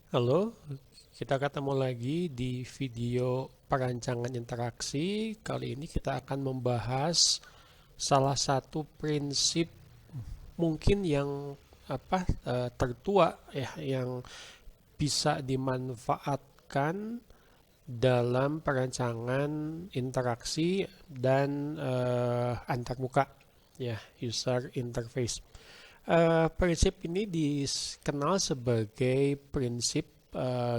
Halo, kita ketemu lagi di video perancangan interaksi. Kali ini kita akan membahas salah satu prinsip mungkin yang tertua ya, yang bisa dimanfaatkan dalam perancangan interaksi dan antarmuka ya, user interface. Prinsip ini dikenal sebagai prinsip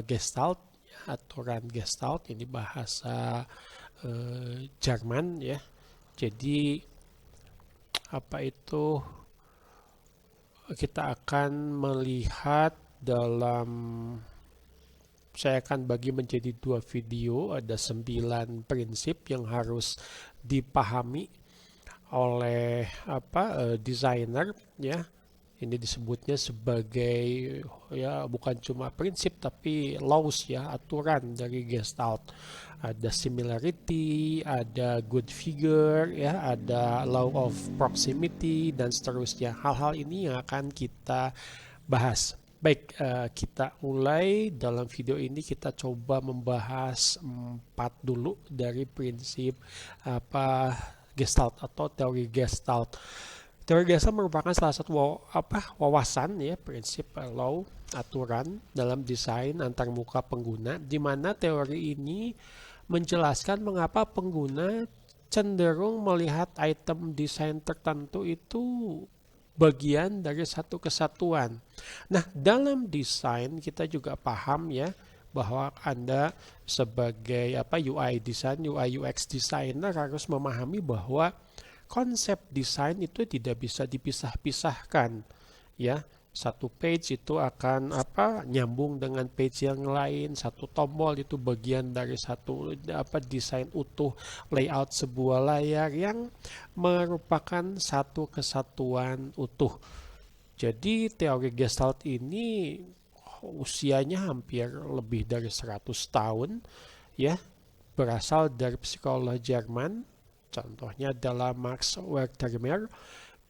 Gestalt, ya, aturan Gestalt. Ini bahasa Jerman ya. Jadi apa itu kita akan melihat dalam saya akan bagi menjadi dua video, ada 9 prinsip yang harus dipahami oleh desainer ya. Ini disebutnya sebagai ya bukan cuma prinsip tapi laws ya, aturan dari Gestalt. Ada similarity, ada good figure ya, ada law of proximity dan seterusnya. Hal-hal ini yang akan kita bahas. Baik, kita mulai. Dalam video ini kita coba membahas 4 dulu dari prinsip Gestalt atau teori Gestalt. Teori Gestalt merupakan salah satu wawasan ya, prinsip law, aturan dalam desain antarmuka pengguna, di mana teori ini menjelaskan mengapa pengguna cenderung melihat item desain tertentu itu bagian dari satu kesatuan. Nah, dalam desain kita juga paham ya bahwa Anda sebagai UI design, UI UX designer harus memahami bahwa konsep desain itu tidak bisa dipisah-pisahkan ya. Satu page itu akan nyambung dengan page yang lain, satu tombol itu bagian dari satu desain utuh, layout sebuah layar yang merupakan satu kesatuan utuh. Jadi teori Gestalt ini usianya hampir lebih dari 100 tahun ya, berasal dari psikolog Jerman. Contohnya adalah Max Wertheimer.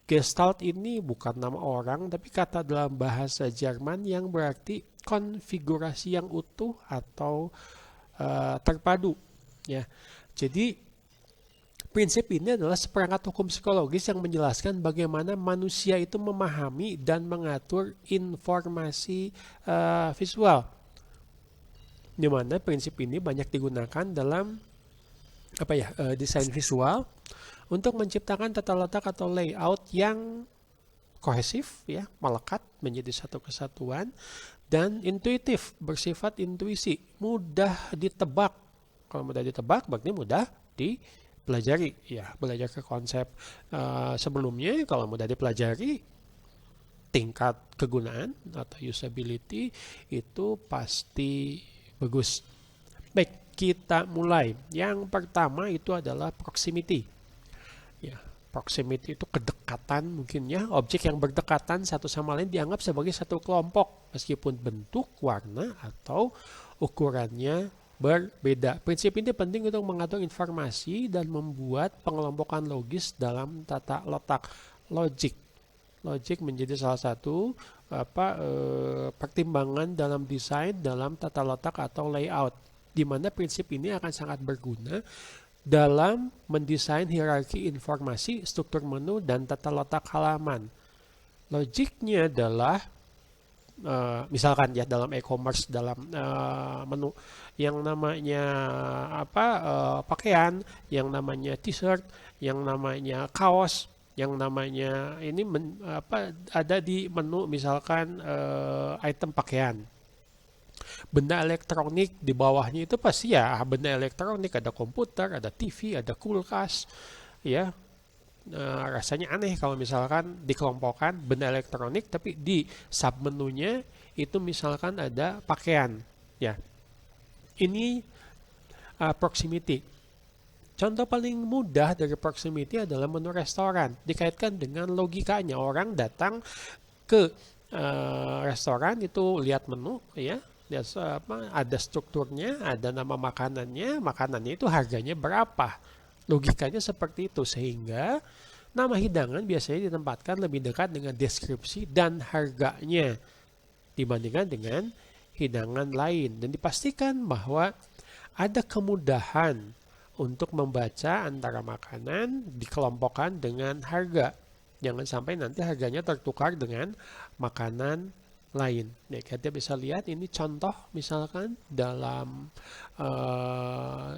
Gestalt ini bukan nama orang, tapi kata dalam bahasa Jerman yang berarti konfigurasi yang utuh atau terpadu. Ya, jadi prinsip ini adalah seperangkat hukum psikologis yang menjelaskan bagaimana manusia itu memahami dan mengatur informasi visual. Di mana prinsip ini banyak digunakan dalam desain visual untuk menciptakan tata letak atau layout yang kohesif ya, melekat menjadi satu kesatuan dan intuitif, bersifat intuisi, mudah ditebak. Kalau mudah ditebak berarti mudah dipelajari ya, belajar ke konsep sebelumnya. Kalau mudah dipelajari, tingkat kegunaan atau usability itu pasti bagus. Baik, kita mulai. Yang pertama itu adalah proximity. Ya, proximity itu kedekatan mungkin ya. Objek yang berdekatan satu sama lain dianggap sebagai satu kelompok meskipun bentuk, warna atau ukurannya berbeda. Prinsip ini penting untuk mengatur informasi dan membuat pengelompokan logis dalam tata letak. Logik menjadi salah satu pertimbangan dalam desain, dalam tata letak atau layout, di mana prinsip ini akan sangat berguna dalam mendesain hierarki informasi, struktur menu, dan tata letak halaman. Logiknya adalah misalkan ya dalam e-commerce, dalam menu yang namanya pakaian, yang namanya t-shirt, yang namanya kaos, yang namanya ini ada di menu misalkan item pakaian. Benda elektronik di bawahnya itu pasti ya benda elektronik, ada komputer, ada TV, ada kulkas ya. Rasanya aneh kalau misalkan dikelompokkan benda elektronik tapi di submenunya itu misalkan ada pakaian ya. Ini proximity. Contoh paling mudah dari proximity adalah menu restoran. Dikaitkan dengan logikanya, orang datang ke restoran itu lihat menu ya, ada strukturnya, ada nama makanannya itu harganya berapa. Logikanya seperti itu, sehingga nama hidangan biasanya ditempatkan lebih dekat dengan deskripsi dan harganya dibandingkan dengan hidangan lain, dan dipastikan bahwa ada kemudahan untuk membaca antara makanan dikelompokkan dengan harga. Jangan sampai nanti harganya tertukar dengan makanan lain. Nah, kita bisa lihat ini contoh misalkan dalam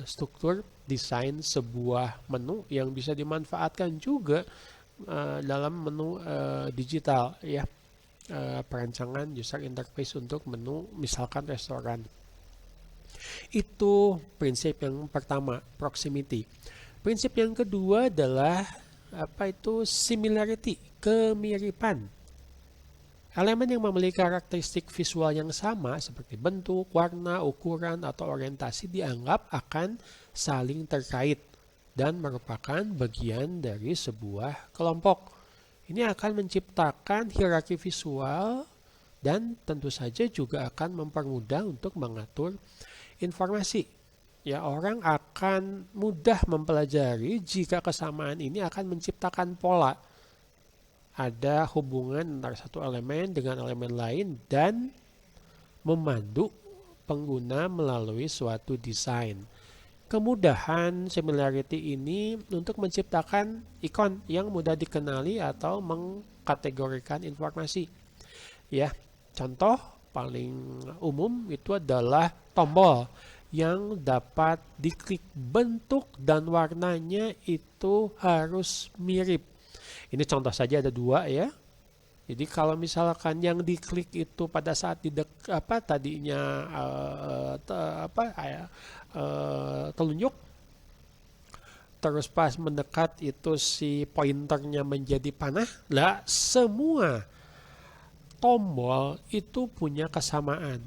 struktur desain sebuah menu yang bisa dimanfaatkan juga dalam menu digital ya. Perancangan user interface untuk menu misalkan restoran. Itu prinsip yang pertama, proximity. Prinsip yang kedua adalah similarity, kemiripan. Elemen yang memiliki karakteristik visual yang sama seperti bentuk, warna, ukuran, atau orientasi dianggap akan saling terkait dan merupakan bagian dari sebuah kelompok. Ini akan menciptakan hierarki visual dan tentu saja juga akan mempermudah untuk mengatur informasi. Ya, orang akan mudah mempelajari jika kesamaan ini akan menciptakan pola. Ada hubungan antara satu elemen dengan elemen lain dan memandu pengguna melalui suatu desain. Kemudahan similarity ini untuk menciptakan ikon yang mudah dikenali atau mengkategorikan informasi. Ya, contoh paling umum itu adalah tombol yang dapat diklik, bentuk dan warnanya itu harus mirip. Ini contoh saja ada 2 ya. Jadi kalau misalkan yang diklik itu pada saat tadinya telunjuk, terus pas mendekat itu si pointernya menjadi panah, lah semua tombol itu punya kesamaan.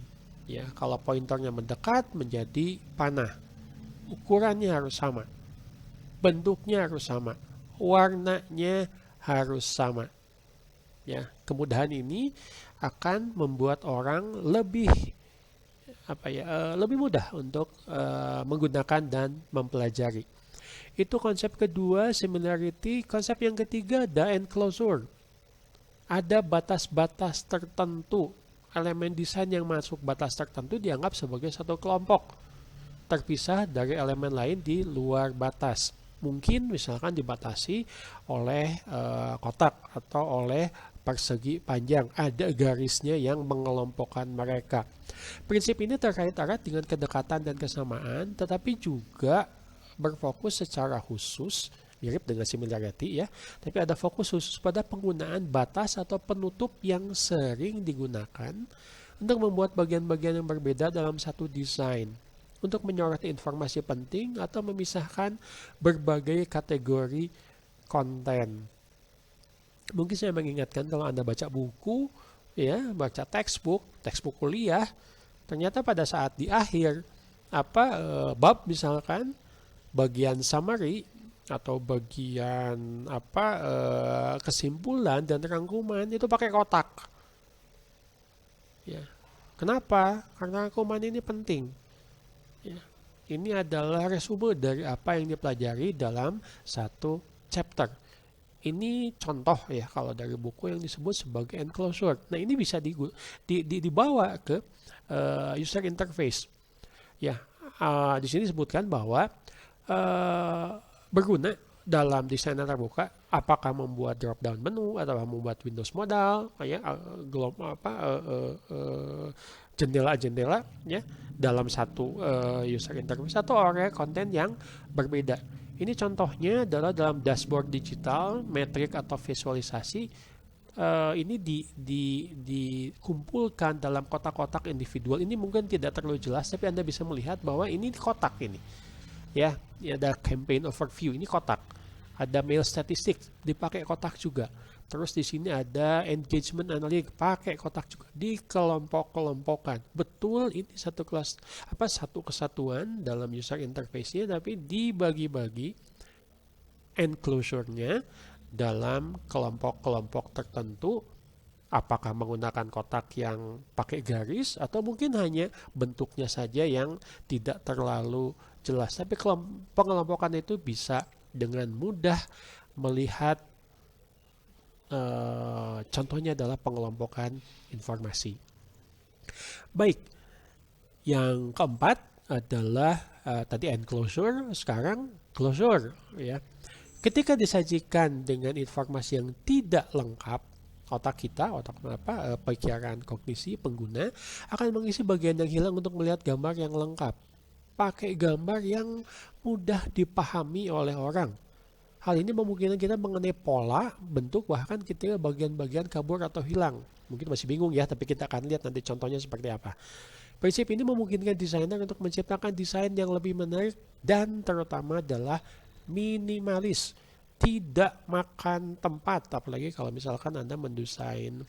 Ya, kalau pointernya mendekat menjadi panah, ukurannya harus sama, bentuknya harus sama, warnanya harus sama. Ya, kemudahan ini akan membuat orang lebih mudah untuk menggunakan dan mempelajari. Itu konsep kedua, similarity. Konsep yang ketiga ada enclosure. Ada batas-batas tertentu. Elemen desain yang masuk batas tertentu dianggap sebagai satu kelompok, terpisah dari elemen lain di luar batas. Mungkin misalkan dibatasi oleh kotak atau oleh persegi panjang, ada garisnya yang mengelompokkan mereka. Prinsip ini terkait erat dengan kedekatan dan kesamaan, tetapi juga berfokus secara khusus, mirip dengan similarity ya, tapi ada fokus khusus pada penggunaan batas atau penutup yang sering digunakan untuk membuat bagian-bagian yang berbeda dalam satu desain, untuk menyoroti informasi penting atau memisahkan berbagai kategori konten. Mungkin saya mengingatkan kalau Anda baca buku, ya, baca textbook kuliah, ternyata pada saat di akhir bab misalkan bagian summary atau bagian kesimpulan dan rangkuman itu pakai kotak. Ya. Kenapa? Karena rangkuman ini penting. Ya. Ini adalah resume dari apa yang dipelajari dalam satu chapter. Ini contoh ya kalau dari buku yang disebut sebagai enclosure. Nah, ini bisa dibawa ke user interface. Ya, di sini disebutkan bahwa berguna dalam desain terbuka, apakah membuat drop down menu atau membuat Windows modal, ya, jendela-jendela ya dalam satu user interface atau area konten yang berbeda. Ini contohnya adalah dalam dashboard digital, metrik atau visualisasi. Ini dikumpulkan dalam kotak-kotak individual. Ini mungkin tidak terlalu jelas, tapi Anda bisa melihat bahwa ini kotak ini. Ya, ada campaign overview, ini kotak. Ada mail statistik, dipakai kotak juga. Terus di sini ada engagement analytics, pakai kotak juga. Dikelompok-kelompokkan. Betul, ini satu kesatuan dalam user interface-nya, tapi dibagi-bagi enclosure-nya dalam kelompok-kelompok tertentu. Apakah menggunakan kotak yang pakai garis atau mungkin hanya bentuknya saja yang tidak terlalu jelas. Tapi pengelompokan itu bisa dengan mudah melihat, contohnya adalah pengelompokan informasi. Baik, Yang keempat adalah tadi enclosure, sekarang closure ya. Ketika disajikan dengan informasi yang tidak lengkap, pikiran kognisi pengguna akan mengisi bagian yang hilang untuk melihat gambar yang lengkap. Pakai gambar yang mudah dipahami oleh orang. Hal ini memungkinkan kita mengenai pola, bentuk, bahkan ketika bagian-bagian kabur atau hilang. Mungkin masih bingung ya, tapi kita akan lihat nanti contohnya seperti apa. Prinsip ini memungkinkan desainer untuk menciptakan desain yang lebih menarik dan terutama adalah minimalis, tidak makan tempat. Apalagi kalau misalkan Anda mendesain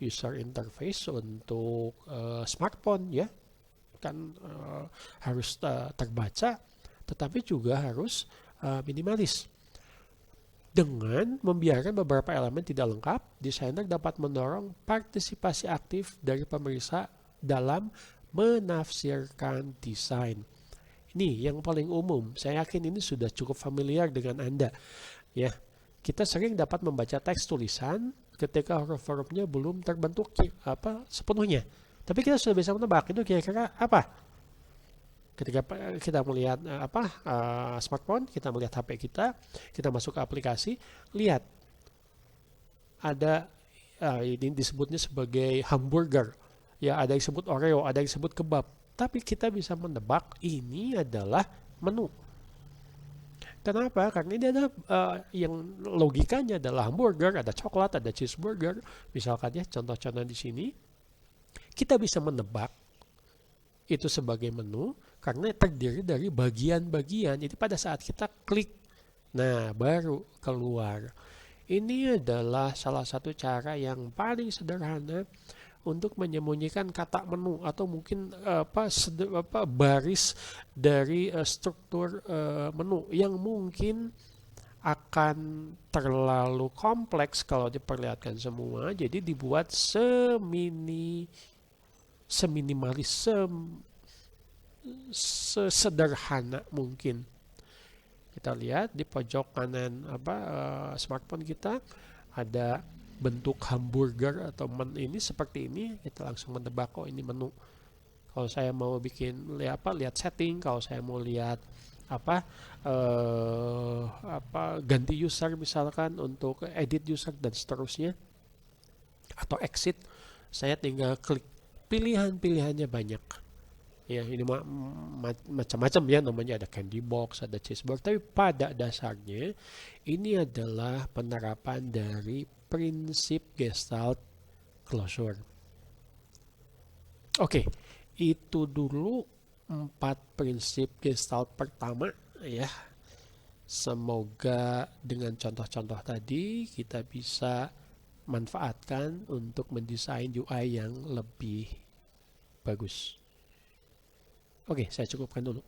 user interface untuk smartphone ya, kan harus terbaca, tetapi juga harus minimalis. Dengan membiarkan beberapa elemen tidak lengkap, desainer dapat mendorong partisipasi aktif dari pemeriksa dalam menafsirkan desain. Ini yang paling umum. Saya yakin ini sudah cukup familiar dengan Anda. Ya, kita sering dapat membaca teks tulisan ketika huruf-hurufnya belum terbentuk sepenuhnya. Tapi kita sudah bisa menebak itu kira-kira apa. Ketika kita melihat smartphone, kita melihat HP kita masuk ke aplikasi, lihat ada ini disebutnya sebagai hamburger. Ya, ada yang disebut Oreo, ada yang disebut kebab. Tapi kita bisa menebak ini adalah menu. Kenapa? Karena ini ada yang logikanya adalah hamburger, ada coklat, ada cheeseburger. Misalkan ya, contoh-contoh di sini. Kita bisa menebak itu sebagai menu karena terdiri dari bagian-bagian. Jadi pada saat kita klik, nah baru keluar. Ini adalah salah satu cara yang paling sederhana untuk menyembunyikan kata menu atau mungkin baris dari struktur menu yang mungkin akan terlalu kompleks kalau diperlihatkan semua. Jadi dibuat seminimalis, sesederhana mungkin. Kita lihat di pojok kanan smartphone kita ada bentuk hamburger atau ini seperti ini. Kita langsung menebak ini menu. Kalau saya mau bikin lihat setting, kalau saya mau lihat ganti user misalkan untuk edit user dan seterusnya atau exit, saya tinggal klik. Pilihan-pilihannya banyak. Ya, ini macam-macam ya, namanya ada candy box, ada cheeseburger, tapi pada dasarnya ini adalah penerapan dari prinsip Gestalt closure. Oke, itu dulu 4 prinsip Gestalt pertama ya. Semoga dengan contoh-contoh tadi kita bisa manfaatkan untuk mendesain UI yang lebih bagus. Oke, saya cukupkan dulu.